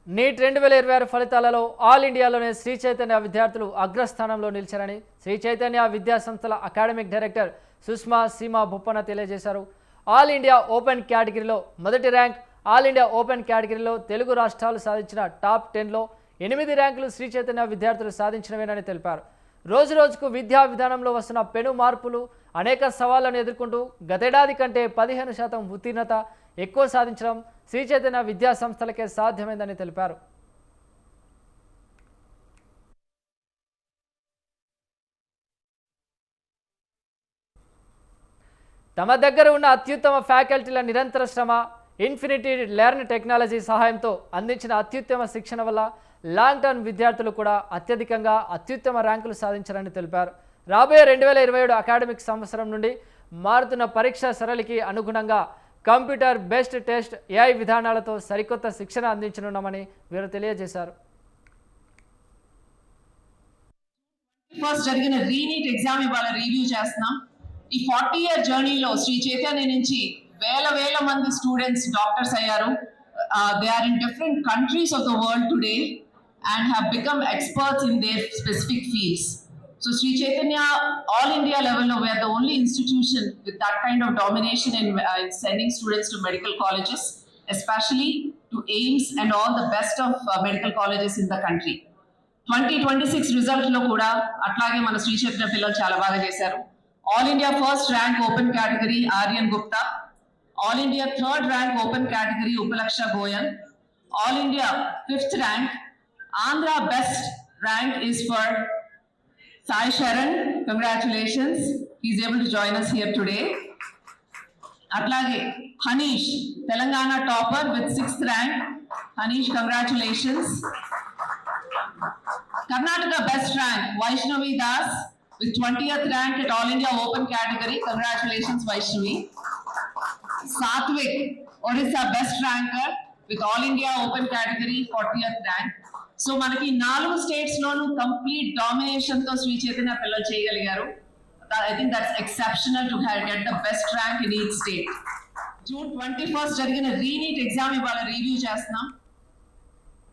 Neat 2026 ఫలితాలలో all ఇండియాలోనే శ్రీ చైతన్య విద్యార్థులు అగ్రస్థానంలో నిలిచారని శ్రీ చైతన్య విద్యా సంస్థల అకాడమిక్ డైరెక్టర్ సుష్మా సీమా బొప్పన తెలియజేశారు. ఆల్ ఇండియా ఓపెన్ కేటగిరీలో మొదటి ర్యాంక్, ఆల్ ఇండియా ఓపెన్ కేటగిరీలో తెలుగు రాష్ట్రాలు సాధించిన టాప్ 10లో 8 ర్యాంకులు శ్రీ చైతన్య విద్యార్థులు సాధించినవేనని తెలిపారు. రోజు రోజుకు విద్యా విధానంలో వస్తున్న పెను మార్పులు, అనేక సవాళ్లను ఎదుర్కొంటూ గతేడాది కంటే 15% ఉత్తీర్ణత ఎక్కువ సాధించడం శ్రీ చైతన్య విద్యా సంస్థలకే సాధ్యమైందని తెలిపారు. తమ దగ్గర ఉన్న అత్యుత్తమ ఫ్యాకల్టీల నిరంతర శ్రమ, ఇన్ఫినిటీ లెర్న్ టెక్నాలజీ సహాయంతో అందించిన అత్యుత్తమ శిక్షణ వల్ల లాంగ్ టర్మ్ విద్యార్థులు కూడా అత్యధికంగా అత్యుత్తమ ర్యాంకులు సాధించారని తెలిపారు. రాబోయే 2027 అకాడమిక్ సంవత్సరం నుండి మారుతున్న పరీక్షా సరళికి అనుగుణంగా కంప్యూటర్ బేస్డ్ టెస్ట్, ఏఐ విధానాలతో సరికొత్త శిక్షణ అందించనున్నామని వీరు తెలియజేశారు. ఫస్ట్ జరిగిన రీనీట్ ఎగ్జామ్ ఇవాళ రివ్యూ చేస్తున్నాం. ఈ 40-year జర్నీలో శ్రీ చైతన్య నుంచి వేల మంది స్టూడెంట్స్ డాక్టర్స్ అయ్యారు. They are in different countries of the world today and have become experts in their specific fields. So Sri Chaitanya, all India level, we are the only institution with that kind of domination in sending students to medical colleges, especially to AIIMS and all the best of medical colleges in the country. 2026 result lo kuda atlage mana Sri Chaitanya pillalu chaala baga chesaru. All India first rank open category Aryan Gupta, All India third rank open category Upalaksha Goyan, All India fifth rank. Andhra best rank is for Sai Sharan. Congratulations. He's able to join us here today. Atlage Hanish, Telangana topper with 6th rank. Hanish, congratulations. Karnataka best rank Vaishnavi Das with 20th rank at All India open category. Congratulations Vaishnavi. Satvik, Odisha best ranker with All India open category 40th rank. So మనకి 4 states లోను complete domination తో శ్రీ చైతన్య పిల్లలు చేయగలిగారు. I think that's exceptional to get the best rank in each state. June 21 జరిగిన re-NEET exam ఇవాళ review చేస్తున్నాం.